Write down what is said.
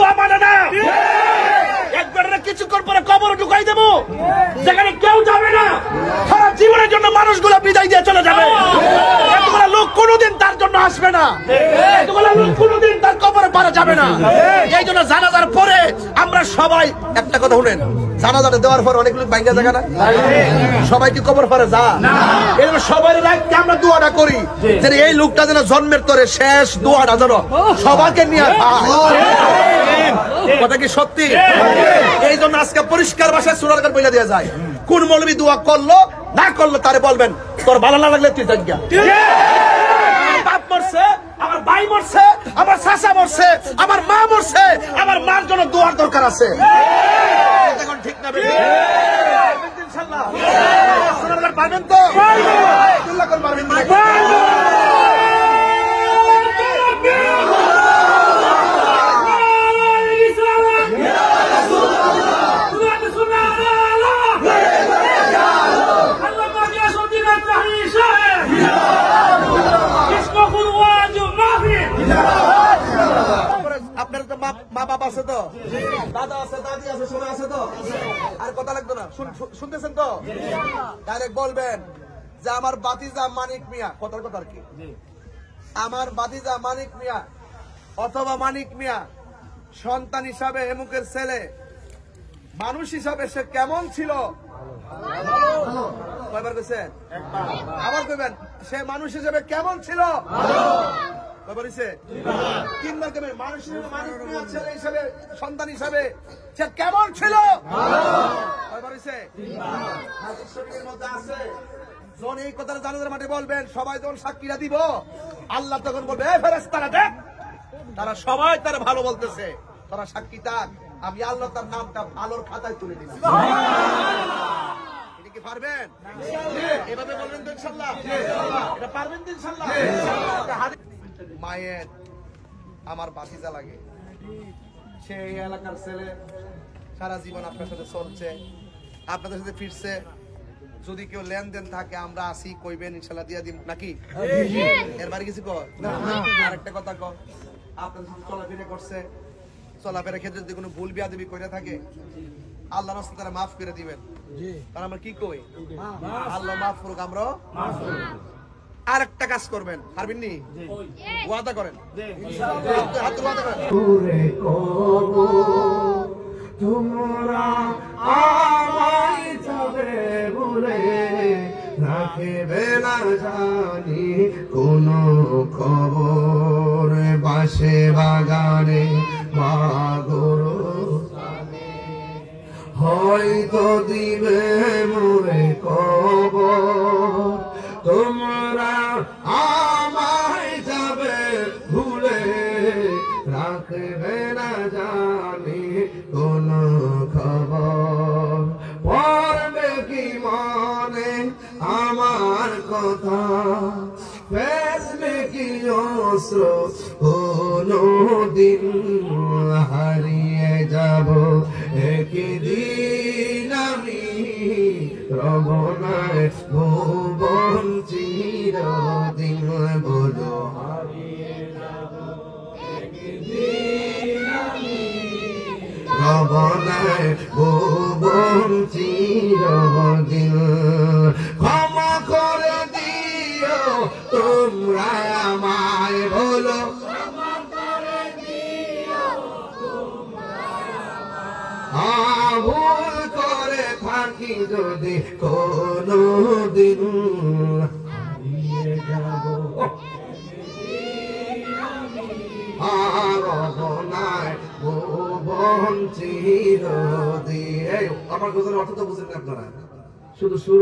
দোয়া মানে না। একবার কিছুক্ষণ পরে কবর ঢুকাই দেবো, যেখানে কেউ যাবে না, সারা জীবনের জন্য মানুষগুলো বিদায় দিয়ে চলে যাবে। এতগুলো লোক কোনোদিন তার জন্য আসবে না, এতগুলো লোক কোনোদিন তার কবরে পারা যাবে না। এই জন্য জানাজার পরে আমরা সবাই একটা কথা শুনেন, জানাজাটা দেওয়ার পর অনেক লোক বাইঙ্গা জায়গা না, সবাই কি কবর পারে যা? এই জন্য সবাই রাখতে আমরা দোয়াটা করি যে এই লোকটা যেন জন্মের তরে শেষ দোয়াটা যেন সবাইকে নিয়ে কথা কি সত্যি? এই জন্য আজকে পরিষ্কার ভাষায় সূরা আল বইলা দেওয়া যায়, কোন মৌলবী দোয়া করলো না করলো তারে বলবেন তোর ভালো না লাগলে তুই যাজ্ঞা। আমার বাপ মরছে, আমার ভাই মরছে, আমার চাচা মরছে, আমার মা মরছে, আমার মার জন্য দোয়ার দরকার আছে। এখন ঠিক না ইনশাআল্লাহ পারবেন তো? পারবেন আপনার তো মা বাবা আছে তো, দাদা আছে, দাদি আছে, সবাই আছে তো, আর কথা লাগতো না। শুনতেছেন তো? ডাইরেক্ট বলবেন যে আমার বাতিজা মানিক মিয়া, কথার কথা আর কি, আমার বাতিজা মানিক মিয়া অথবা মানিক মিয়া সন্তান হিসাবে এমুকের ছেলে, মানুষ হিসাবে সে কেমন ছিল? কয়বার কইছেন? আবার কইবেন সে মানুষ হিসাবে কেমন ছিল? তিনবার কেমন মানুষ হিসেবে, মানিক মিয়া ছেলে হিসাবে, সন্তান হিসাবে সে কেমন ছিল? মধ্যে আছে যখন এই কথাটা জানাজার মাঠে বলবেন, সবাই যখন সাক্ষীরা দিব, আল্লাহ তখন বলবে ফেরেশতারা দেখ, তারা সবাই তারা ভালো বলতেছে, তারা সাক্ষী থাক, আমি আল্লাহ তার নামটা ভালোর খাতায় তুলে দিলাম। এটা কি পারবেন? এভাবে বলবেন তো ইনশাআল্লাহ? এটা পারবেন তো ইনশাআল্লাহ? মায়ের আমার বাতিজা লাগে, সে এই এলাকার ছেলে, সারা জীবন আপনার সাথে চলছে, আপনাদের সাথে ফিরছে, যদি কেউ লেনদেন থাকে আমরা আসি কইবেন, ইনশাআল্লাহ দিয়া দিব নাকি? এর বাড়ি কিছু কর আরেকটা কথা কর, আপনাদের সাথে চলাফেরা করছে, চলাফেরার ক্ষেত্রে যদি কোনো ভুল বিয়াদবি করে থাকে আল্লাহ রাস্তায় তারা মাফ করে দিবেন। কারণ আমরা কি কই, আল্লাহ মাফ করুক, আমরা আর একটা কাজ করবেন, পারবেন নি? ওয়াদা করেন, হাতে ওয়াদা করেন। তোমরা আমায় যাবে বলে রাখবে না জানি কোন খবর, বাসে বাগানে মাগরো হয়তো দিবে মোরে খবর, তোমরা আমায় যাবে ভুলে রাখবে না জানি কোন খবর, পড়বে কি মনে আমার কথা, ফেলবে কি অস্ত্র কোনো দিন হারিয়ে যাব একদিন আমি, রবনায় ভুবন চিরদিন বলো হারিয়ে যাব একদিন আমি, রবনায় ভুবন চিরদিন, ক্ষমা করে দিও তোমরা আমায়, বলো ভুল করে থাকি যদি কোনো দিন হারিয়ে যাব রবনায় ভুবন চিরদিন। আমার কথার অর্থ তো বুঝেন আপনারা, শুধু সুর